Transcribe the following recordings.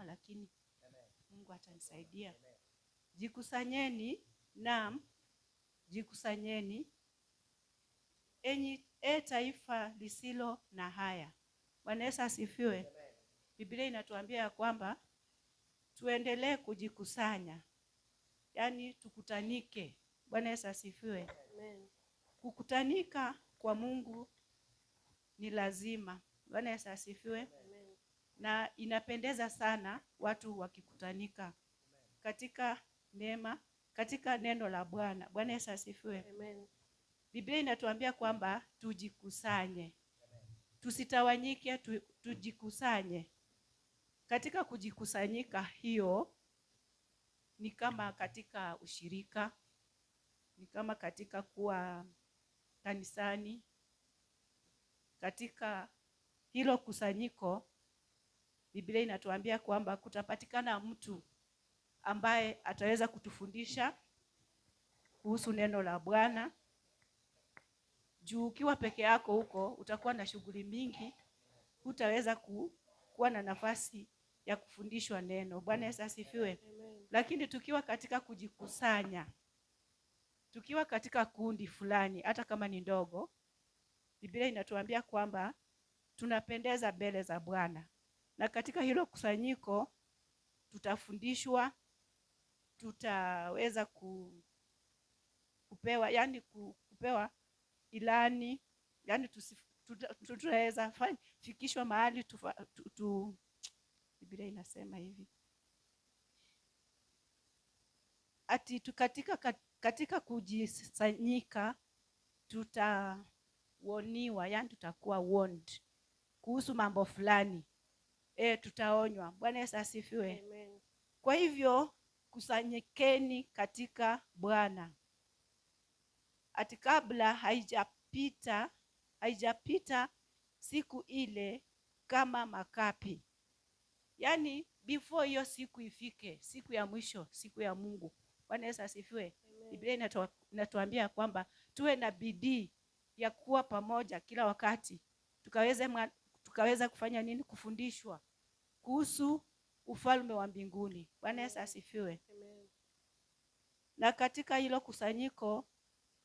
lakini Mungu atanisaidia. Jikusanyeni, naam, jikusanyeni enyi taifa lisilo na haya. Bwana Yesu asifiwe. Biblia inatuambia ya kwamba tuendelee kujikusanya, yaani tukutanike. Bwana Yesu asifiwe. Amen. Kukutanika kwa Mungu ni lazima. Bwana Yesu asifiwe. Amen. Na inapendeza sana watu wakikutanika katika neema, katika neno la Bwana. Bwana Yesu asifiwe. Amen. Biblia inatuambia kwamba tujikusanye. Tusitawanyike, tujikusanye. Katika kujikusanyika hiyo ni kama katika ushirika, ni kama katika kuwa kanisani. Katika hilo kusanyiko Biblia inatuambia kwamba kutapatikana mtu ambaye ataweza kutufundisha kuhusu neno la Bwana. Juu ukiwa peke yako huko utakuwa na shughuli mingi, hutaweza kuwa na nafasi ya kufundishwa neno. Bwana Yesu asifiwe. Lakini tukiwa katika kujikusanya, tukiwa katika kundi fulani, hata kama ni ndogo, Biblia inatuambia kwamba tunapendeza mbele za Bwana. Na katika hilo kusanyiko tutafundishwa, tutaweza kupewa ilani, yaani tutaweza fikishwa mahali Biblia inasema hivi. Ati katika kujisanyika tutawoniwa, yaani tutakuwa warned kuhusu mambo fulani. Tutaonywa. Bwana Yesu asifiwe. Amen. Kwa hivyo kusanyikeni katika Bwana. Ati kabla haijapita siku ile kama makapi. Yaani before hiyo siku ifike, siku ya mwisho, siku ya Mungu. Bwana Yesu asifiwe. Biblia inatuambia kwamba tuwe na bidii ya kuwa pamoja kila wakati. Tukaweza kufanya nini? Kufundishwa kuhusu ufalme wa mbinguni. Bwana Yesu asifiwe. Na katika hilo kusanyiko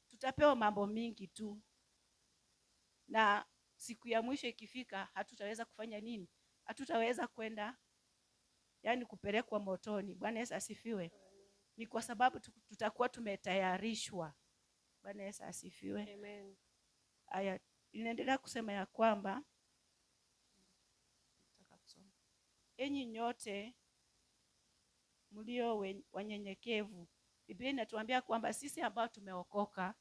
tutapewa mambo mingi tu. Na siku ya mwisho ikifika hatutaweza kufanya nini? Hatutaweza kwenda, yaani kupelekwa motoni. Bwana Yesu asifiwe. Ni kwa sababu tutakuwa tumetayarishwa. Bwana Yesu asifiwe. Amen. Aya, inaendelea kusema ya kwamba enyi nyote mlio wanyenyekevu. Biblia inatuambia kwamba sisi ambao tumeokoka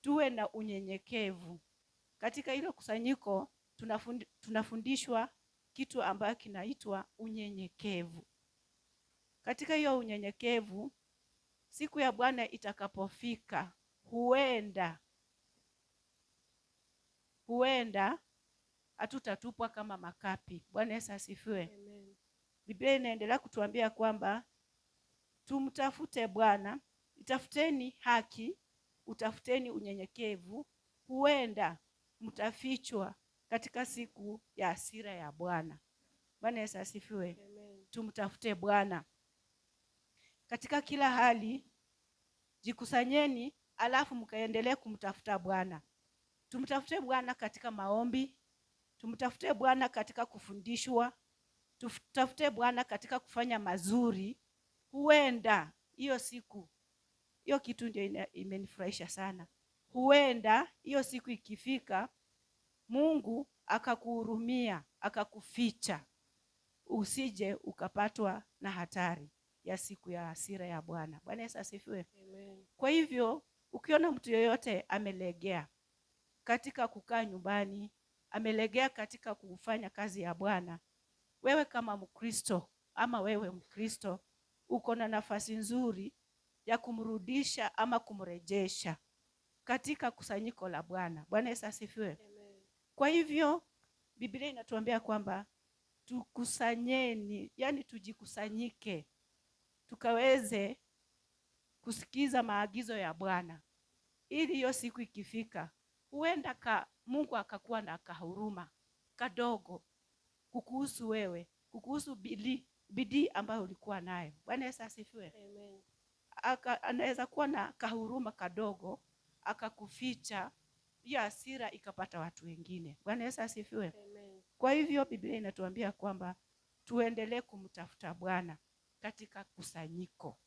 tuwe na unyenyekevu. Katika hilo kusanyiko tunafundishwa kitu ambacho kinaitwa unyenyekevu. Katika hiyo unyenyekevu, siku ya Bwana itakapofika, huenda hatutatupwa kama makapi. Bwana Yesu asifiwe. Amen. Biblia inaendelea kutuambia kwamba tumtafute Bwana, itafuteni haki, utafuteni unyenyekevu, huenda mtafichwa katika siku ya hasira ya Bwana. Bwana Yesu asifiwe. Amen. Tumtafute Bwana katika kila hali. Jikusanyeni alafu mkaendelee kumtafuta Bwana. Tumtafute Bwana katika maombi, tumtafute Bwana katika kufundishwa, tumtafute Bwana katika kufanya mazuri. Huenda hiyo siku, hiyo kitu ndio imenifurahisha sana. Huenda hiyo siku ikifika, Mungu akakuhurumia, akakuficha, usije ukapatwa na hatari ya siku ya hasira ya Bwana. Bwana Yesu asifiwe. Amen. Kwa hivyo ukiona mtu yeyote amelegea katika kukaa nyumbani, amelegea katika kufanya kazi ya Bwana, wewe kama Mkristo ama wewe Mkristo, uko na nafasi nzuri ya kumrudisha ama kumrejesha katika kusanyiko la Bwana. Bwana Yesu asifiwe. Amen. Kwa hivyo Biblia inatuambia kwamba tukusanyeni, yani tujikusanyike, tukaweze kusikiza maagizo ya Bwana, ili hiyo siku ikifika, huenda Mungu akakuwa na kahuruma kadogo kukuhusu wewe, kukuhusu bidii ambayo ulikuwa nayo. Bwana Yesu asifiwe. Amen. Anaweza kuwa na kahuruma kadogo akakuficha, hiyo hasira ikapata watu wengine. Bwana Yesu asifiwe. Amen. Kwa hivyo Biblia inatuambia kwamba tuendelee kumtafuta Bwana katika kusanyiko.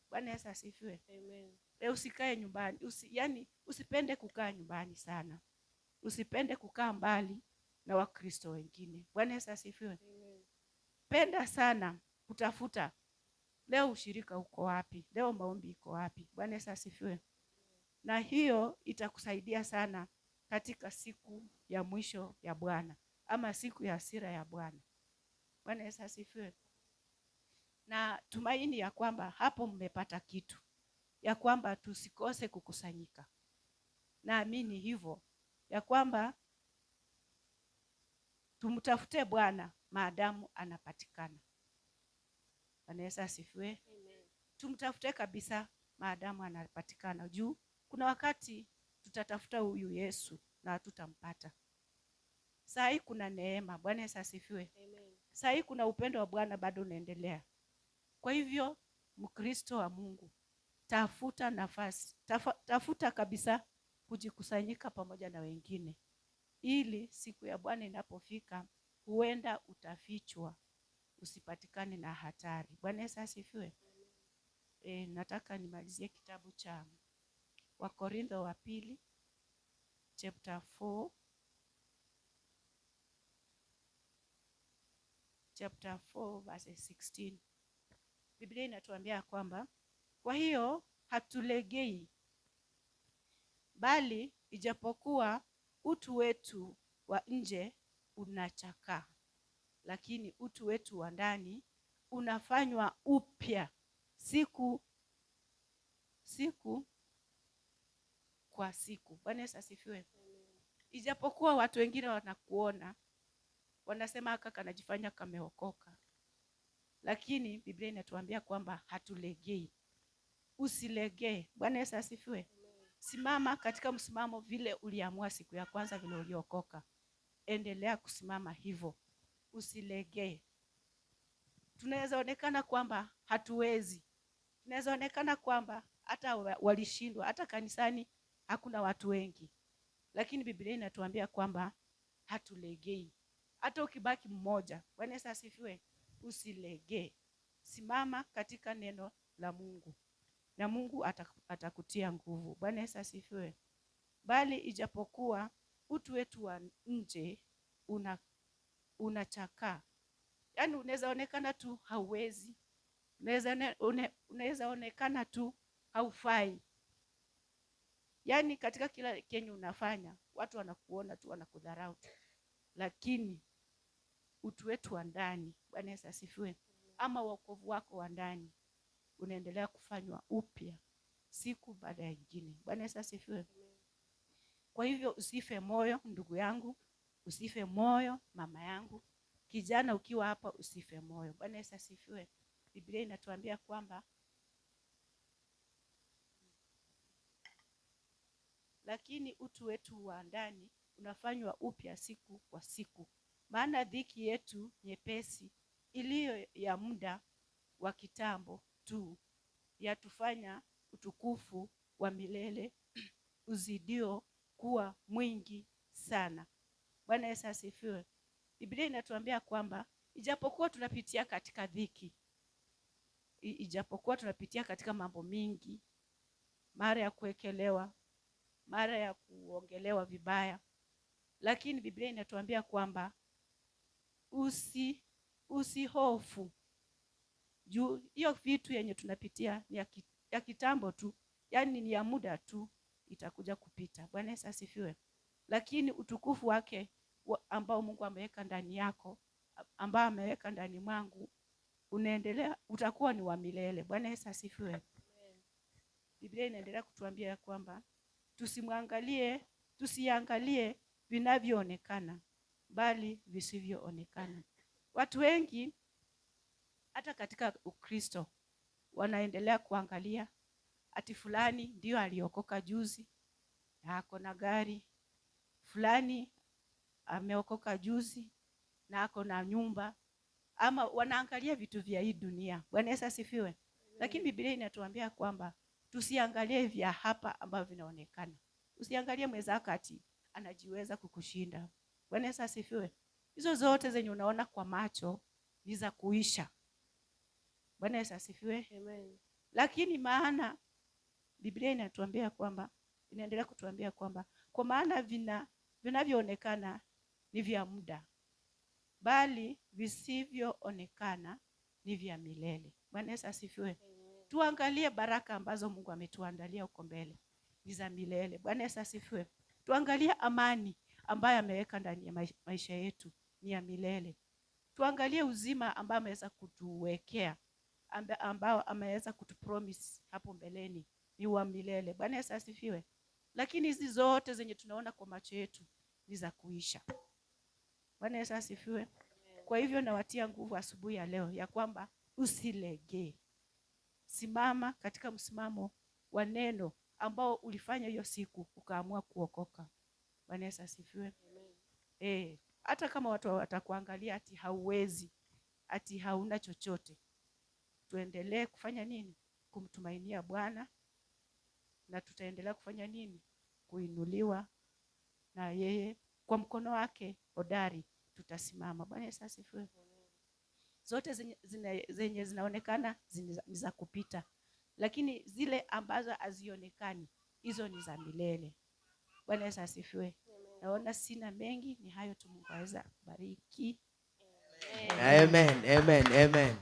Bwana Yesu asifiwe. Amen. Usikae nyumbani, usipende kukaa nyumbani sana. Usipende kukaa mbali na Wakristo wengine. Bwana Yesu asifiwe. Amen. Penda sana kutafuta, leo ushirika uko wapi? Leo maombi iko wapi? Bwana Yesu asifiwe. Na hiyo itakusaidia sana katika siku ya mwisho ya Bwana, ama siku ya hasira ya Bwana. Bwana Yesu asifiwe. Na tumaini ya kwamba hapo mmepata kitu, ya kwamba tusikose kukusanyika. Naamini hivyo, ya kwamba tumtafute Bwana maadamu anapatikana. Bwana Yesu asifiwe. Amen. Tumtafute kabisa maadamu anapatikana. Juu kuna wakati tutatafuta huyu Yesu na hatutampata. Saa hii kuna neema. Bwana Yesu asifiwe. Amen. Saa hii kuna upendo wa Bwana bado unaendelea. Kwa hivyo Mkristo wa Mungu, tafuta nafasi, tafuta kabisa kujikusanyika pamoja na wengine, ili siku ya Bwana inapofika huenda utafichwa, usipatikane na hatari. Bwana Yesu asifiwe. Nataka nimalizie kitabu cha Wakorintho wa pili chapter 4 verse 16. Biblia inatuambia kwamba kwa hiyo hatulegei, bali ijapokuwa utu wetu wa nje unachakaa, lakini utu wetu wa ndani unafanywa upya siku kwa siku. Bwana Yesu asifiwe. Ijapokuwa watu wengine wanakuona, wanasema haka kanajifanya kameokoka, lakini Biblia inatuambia kwamba hatulegei. Usilegee. Bwana Yesu asifiwe. Simama katika msimamo vile uliamua siku ya kwanza, vile uliokoka. Endelea kusimama hivyo, usilegee. Tunaweza onekana kwamba hatuwezi, tunaweza onekana kwamba hata walishindwa, hata kanisani hakuna watu wengi, lakini Biblia inatuambia kwamba hatulegei. Hata ukibaki mmoja, Bwana Yesu asifiwe, usilegee. Simama katika neno la Mungu na Mungu atakutia nguvu. Bwana Yesu asifiwe. Bali ijapokuwa utu wetu wa nje unachakaa, yaani unaweza onekana tu hauwezi, unaweza onekana tu haufai, yaani katika kila kenye unafanya watu wanakuona tu, wanakudharau tu, lakini utu wetu wa ndani, Bwana Yesu asifiwe, ama wokovu wako wa ndani unaendelea kufanywa upya siku baada ya nyingine. Bwana Yesu asifiwe. Kwa hivyo usife moyo ndugu yangu, usife moyo mama yangu, kijana ukiwa hapa usife moyo. Bwana Yesu asifiwe. Biblia inatuambia kwamba lakini utu wetu wa ndani unafanywa upya siku kwa siku, maana dhiki yetu nyepesi iliyo ya muda wa kitambo tu yatufanya utukufu wa milele uzidio kuwa mwingi sana. Bwana Yesu asifiwe. Biblia inatuambia kwamba ijapokuwa tunapitia katika dhiki, ijapokuwa tunapitia katika mambo mingi, mara ya kuwekelewa, mara ya kuongelewa vibaya, lakini Biblia inatuambia kwamba usihofu. Juu hiyo vitu yenye tunapitia ni ya kitambo tu, yaani ni ya muda tu, itakuja kupita. Bwana Yesu asifiwe. Lakini utukufu wake ambao Mungu ameweka ndani yako, ambao ameweka ndani mwangu, unaendelea, utakuwa ni wa milele. Bwana Yesu asifiwe. Biblia inaendelea kutuambia kwamba tusiangalie vinavyoonekana, bali visivyoonekana. Watu wengi hata katika Ukristo wanaendelea kuangalia ati fulani ndio aliokoka juzi na ako na gari, fulani ameokoka juzi na ako na nyumba, ama wanaangalia vitu vya hii dunia. Bwana Yesu asifiwe. Lakini Biblia inatuambia kwamba tusiangalie vya hapa ambavyo vinaonekana. Usiangalie mwenzako ati anajiweza kukushinda. Bwana Yesu asifiwe. Hizo zote zenye unaona kwa macho ni za kuisha. Bwana Yesu asifiwe. Amen. Lakini maana Biblia inatuambia kwamba, inaendelea kutuambia kwamba kwa maana vinavyoonekana ni vya muda, bali visivyoonekana ni vya milele. Bwana Yesu asifiwe. Tuangalie baraka ambazo Mungu ametuandalia huko mbele, ni za milele. Bwana Yesu asifiwe. Tuangalie amani ambayo ameweka ndani ya maisha yetu, ni ya milele. Tuangalie uzima ambao ameweza kutuwekea, ambao ameweza kutupromise hapo mbeleni, ni wa milele. Bwana Yesu asifiwe. Lakini hizi zote zenye tunaona kwa macho yetu ni za kuisha. Bwana Yesu asifiwe. Kwa hivyo nawatia nguvu asubuhi ya leo ya kwamba usilegee. Simama katika msimamo wa neno ambao ulifanya hiyo siku ukaamua kuokoka. Bwana Yesu asifiwe. Hata kama watu watakuangalia ati hauwezi, ati hauna chochote, tuendelee kufanya nini? Kumtumainia Bwana, na tutaendelea kufanya nini? Kuinuliwa na yeye, kwa mkono wake hodari tutasimama. Bwana Yesu asifiwe. Zote zenye zinaonekana ni za kupita, lakini zile ambazo hazionekani, hizo ni za milele. Bwana Yesu asifiwe. Naona sina mengi, ni hayo tu. Mungu aweza kubariki. Amen. Amen. Amen.